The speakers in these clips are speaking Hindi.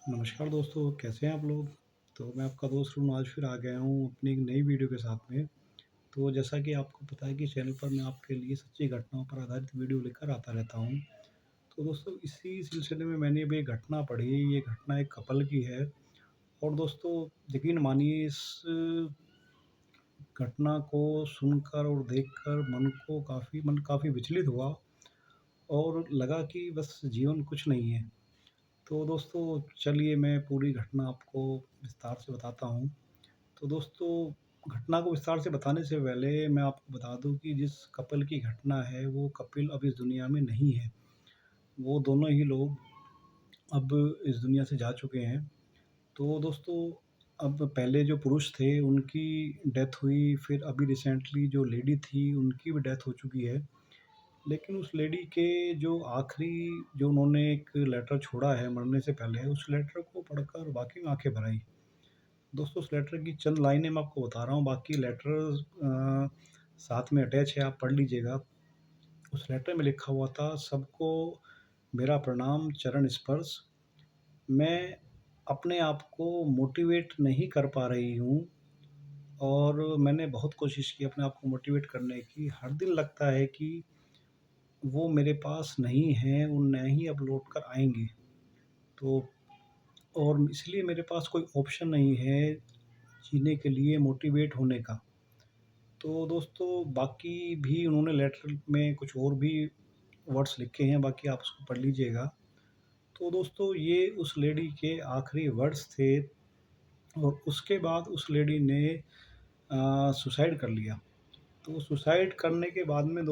नमस्कार दोस्तों, कैसे हैं आप लोग? तो मैं आपका दोस्त हूँ, आज फिर आ गया हूँ अपनी एक नई वीडियो के साथ में। तो जैसा कि आपको पता है कि चैनल पर मैं आपके लिए सच्ची घटनाओं पर आधारित वीडियो लेकर आता रहता हूँ। तो दोस्तों इसी सिलसिले में मैंने अभी एक घटना पढ़ी, ये घटना एक कपल की है और दोस्तों यकीन मानिए इस घटना को सुनकर और देखकर मन काफ़ी विचलित हुआ और लगा कि बस जीवन कुछ नहीं है। तो दोस्तों चलिए मैं पूरी घटना आपको विस्तार से बताता हूँ। तो दोस्तों घटना को विस्तार से बताने से पहले मैं आपको बता दूँ कि जिस कपल की घटना है वो कपिल अब इस दुनिया में नहीं है। वो दोनों ही लोग अब इस दुनिया से जा चुके हैं। तो दोस्तों अब पहले जो पुरुष थे उनकी डेथ हुई, फिर अभी रिसेंटली जो लेडी थी उनकी भी डेथ हो चुकी है। लेकिन उस लेडी के जो आखिरी जो उन्होंने एक लेटर छोड़ा है मरने से पहले, उस लेटर को पढ़कर वाक़ई में आँखें भर आईं। दोस्तों उस लेटर की चंद लाइनें मैं आपको बता रहा हूँ, बाकी लेटर साथ में अटैच है, आप पढ़ लीजिएगा। उस लेटर में लिखा हुआ था, सबको मेरा प्रणाम चरण स्पर्श। मैं अपने आप को मोटिवेट नहीं कर पा रही हूँ और मैंने बहुत कोशिश की अपने आप को मोटिवेट करने की। हर दिन लगता है कि वो मेरे पास नहीं हैं, वो ना ही अब लौट कर आएँगे। तो और इसलिए मेरे पास कोई ऑप्शन नहीं है जीने के लिए, मोटिवेट होने का। तो दोस्तों बाकी भी उन्होंने लेटर में कुछ और भी वर्ड्स लिखे हैं, बाकी आप उसको पढ़ लीजिएगा। तो दोस्तों ये उस लेडी के आखिरी वर्ड्स थे और उसके बाद उस लेडी ने सुसाइड कर लिया। तो सुसाइड करने के बाद में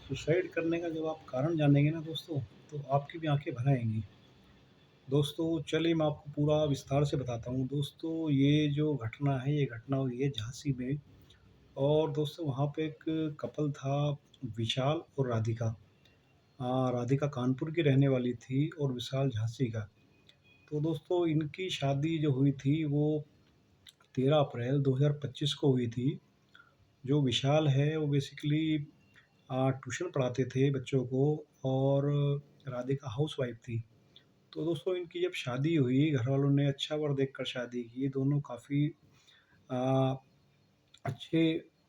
सुसाइड करने का जब आप कारण जानेंगे ना दोस्तों, तो आपकी भी आँखें भर आएँगी। दोस्तों चलिए मैं आपको पूरा विस्तार से बताता हूँ। दोस्तों ये जो घटना है, ये घटना हुई है झांसी में और दोस्तों वहाँ पे एक कपल था विशाल और राधिका। राधिका कानपुर की रहने वाली थी और विशाल झांसी का। तो दोस्तों इनकी शादी जो हुई थी वो 13 अप्रैल 2025 को हुई थी। जो विशाल है वो बेसिकली ट्यूशन पढ़ाते थे बच्चों को और राधिका हाउसवाइफ़ थी। तो दोस्तों इनकी जब शादी हुई, घरवालों ने अच्छा वर देखकर शादी की। दोनों काफ़ी अ, अच्छे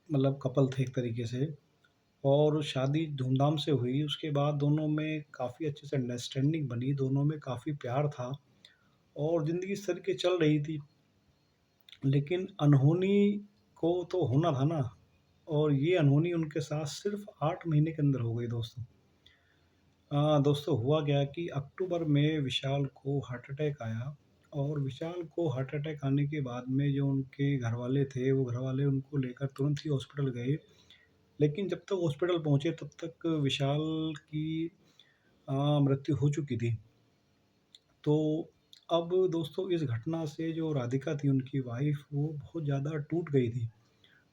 मतलब कपल थे एक तरीके से और शादी धूमधाम से हुई। उसके बाद दोनों में काफ़ी अच्छे से अंडरस्टैंडिंग बनी, दोनों में काफ़ी प्यार था और ज़िंदगी इस तरीके चल रही थी। लेकिन अनहोनी को तो होना था ना और ये अनहोनी उनके साथ सिर्फ़ 8 महीने के अंदर हो गई दोस्तों। दोस्तों हुआ क्या कि अक्टूबर में विशाल को हार्ट अटैक आया और विशाल को हार्ट अटैक आने के बाद में जो उनके घरवाले थे, वो घरवाले उनको लेकर तुरंत ही हॉस्पिटल गए। लेकिन जब तक हॉस्पिटल पहुँचे तब तक विशाल की मृत्यु हो चुकी थी। तो अब दोस्तों इस घटना से जो राधिका थी उनकी वाइफ़ वो बहुत ज़्यादा टूट गई थी।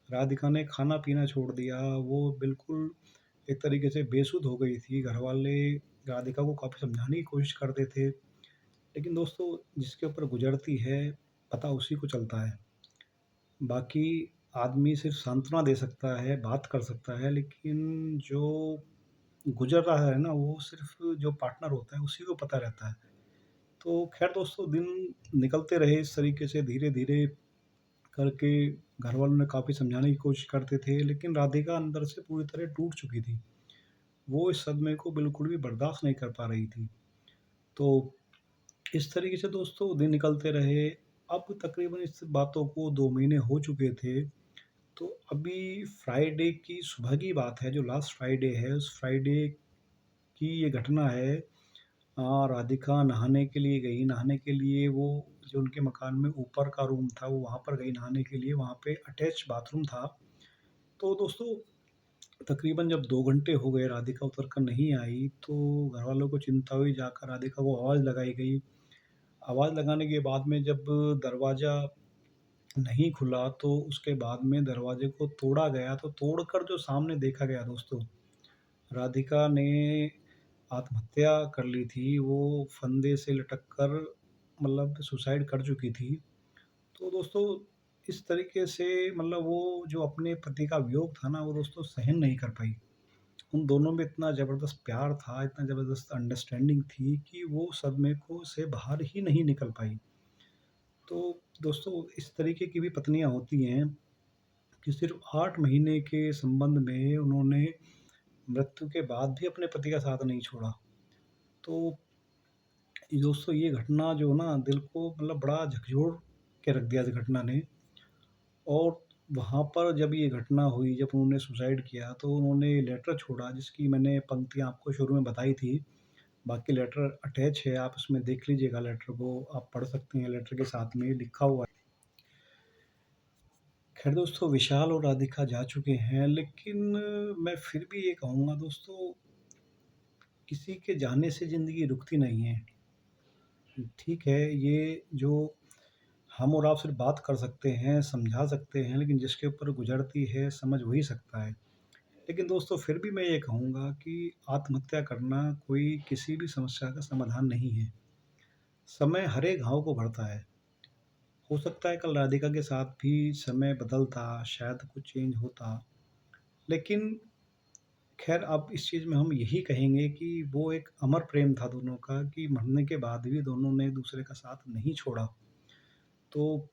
राधिका ने खाना-पीना छोड़ दिया, वो बिल्कुल एक तरीके से बेसुध हो गई थी। घरवाले राधिका को काफ़ी समझाने की कोशिश करते थे, लेकिन दोस्तों जिसके ऊपर गुज़रती है, पता उसी को चलता है। बाकी आदमी सिर्फ़ सांत्वना दे सकता है, बात कर सकता है, लेकिन जो गुज़र रहा है ना, वो सिर्फ़ जो पार्टनर होता है, उसी को पता रहता है। तो ख़ैर दोस्तों दिन निकलते रहे इस तरीके से धीरे-धीरे करके घरवालों ने काफ़ी समझाने की कोशिश करते थे, लेकिन राधिका अंदर से पूरी तरह टूट चुकी थी। वो इस सदमे को बिल्कुल भी बर्दाश्त नहीं कर पा रही थी। तो इस तरीके से दोस्तों दिन निकलते रहे। अब तकरीबन इस बातों को 2 महीने हो चुके थे। तो अभी फ्राइडे की सुबह की बात है, जो लास्ट फ्राइडे है, उस फ्राइडे की ये घटना है। राधिका नहाने के लिए गई, नहाने के लिए वो जो उनके मकान में ऊपर का रूम था, वो वहाँ पर गई नहाने के लिए, वहाँ पे अटैच बाथरूम था। तो दोस्तों तकरीबन जब 2 घंटे हो गए, राधिका उतर कर नहीं आई, तो घरवालों को चिंता हुई, जाकर राधिका को आवाज़ लगाई गई। आवाज़ लगाने के बाद में जब दरवाज़ा नहीं खुला, तो उसके बाद में दरवाजे को तोड़ा गया, तो तोड़कर जो सामने देखा गया दोस्तों, राधिका ने आत्महत्या कर ली थी। वो फंदे से लटक कर मतलब सुसाइड कर चुकी थी। तो दोस्तों इस तरीके से मतलब वो जो अपने पति का वियोग था ना, वो दोस्तों सहन नहीं कर पाई। उन दोनों में इतना ज़बरदस्त प्यार था, इतना ज़बरदस्त अंडरस्टैंडिंग थी कि वो सदमे को से बाहर ही नहीं निकल पाई। तो दोस्तों इस तरीके की भी पत्नियाँ होती हैं कि सिर्फ़ 8 महीने के संबंध में उन्होंने मृत्यु के बाद भी अपने पति का साथ नहीं छोड़ा। तो दोस्तों ये घटना जो ना दिल को मतलब बड़ा झकझोर के रख दिया इस घटना ने। और वहाँ पर जब ये घटना हुई, जब उन्होंने सुसाइड किया तो उन्होंने लेटर छोड़ा जिसकी मैंने पंक्तियाँ आपको शुरू में बताई थी। बाकी लेटर अटैच है, आप उसमें देख लीजिएगा, लेटर को आप पढ़ सकते हैं, लेटर के साथ में लिखा हुआ है। ख़ैर दोस्तों, विशाल और राधिका जा चुके हैं, लेकिन मैं फिर भी ये कहूँगा दोस्तों, किसी के जाने से ज़िंदगी रुकती नहीं है। ठीक है, ये जो हम और आप सिर्फ़ बात कर सकते हैं, समझा सकते हैं, लेकिन जिसके ऊपर गुज़रती है समझ वही सकता है। लेकिन दोस्तों फिर भी मैं ये कहूँगा कि आत्महत्या करना कोई किसी भी समस्या का समाधान नहीं है। समय हर एक घाव को भरता है। हो सकता है कल राधिका के साथ भी समय बदलता, शायद कुछ चेंज होता। लेकिन ख़ैर अब इस चीज़ में हम यही कहेंगे कि वो एक अमर प्रेम था दोनों का कि मरने के बाद भी दोनों ने एक-दूसरे का साथ नहीं छोड़ा। तो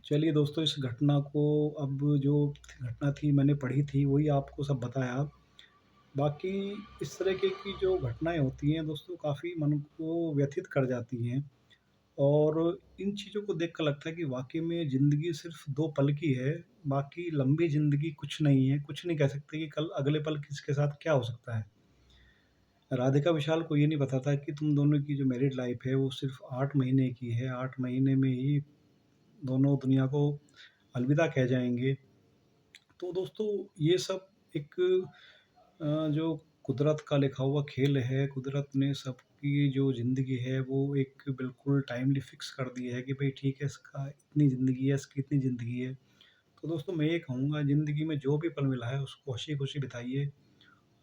चलिए दोस्तों, इस घटना को, अब जो घटना थी मैंने पढ़ी थी वही आपको सब बताया। बाकी इस तरीके की जो घटनाएँ होती हैं दोस्तों, काफ़ी मन को व्यथित कर जाती हैं। और इन चीज़ों को देख कर लगता है कि वाक़ई में ज़िंदगी सिर्फ़ 2 पल की है, बाकी लंबी ज़िंदगी कुछ नहीं है। कुछ नहीं कह सकते कि कल अगले पल किसके साथ क्या हो सकता है। राधिका विशाल को ये नहीं पता था कि तुम दोनों की जो मैरिड लाइफ़ है वो सिर्फ़ 8 महीने की है, 8 महीने में ही दोनों दुनिया को अलविदा कह जाएँगे। तो दोस्तों ये सब एक जो कुदरत का लिखा हुआ खेल है, कुदरत ने सबकी जो ज़िंदगी है वो एक बिल्कुल टाइमली फ़िक्स कर दी है कि भई ठीक है, इसका इतनी ज़िंदगी है, इसकी इतनी ज़िंदगी है। तो दोस्तों मैं ये कहूँगा, ज़िंदगी में जो भी पल मिला है उसको हँसी-खुशी बिताइए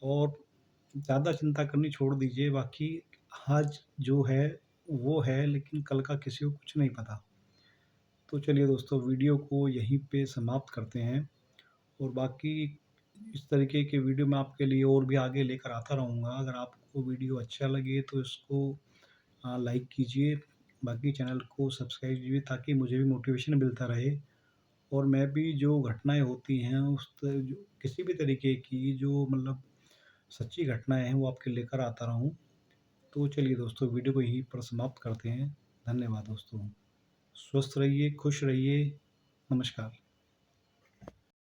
और ज़्यादा चिंता करनी छोड़ दीजिए। बाकी आज जो है वो है, लेकिन कल का किसी को कुछ नहीं पता। तो चलिए दोस्तों, वीडियो को यहीं पे समाप्त करते हैं। और बाकी इस तरीके के वीडियो मैं आपके लिए और भी आगे लेकर आता रहूँगा। अगर आपको वीडियो अच्छा लगे तो इसको लाइक कीजिए, बाकी चैनल को सब्सक्राइब कीजिए ताकि मुझे भी मोटिवेशन मिलता रहे और मैं भी जो घटनाएँ होती हैं उस त जो किसी भी तरीके की जो मतलब सच्ची घटनाएँ हैं वो आपके लेकर आता रहूँ। तो चलिए दोस्तों, वीडियो को यहीं पर समाप्त करते हैं। धन्यवाद दोस्तों। स्वस्थ रहिए, खुश रहिए। नमस्कार।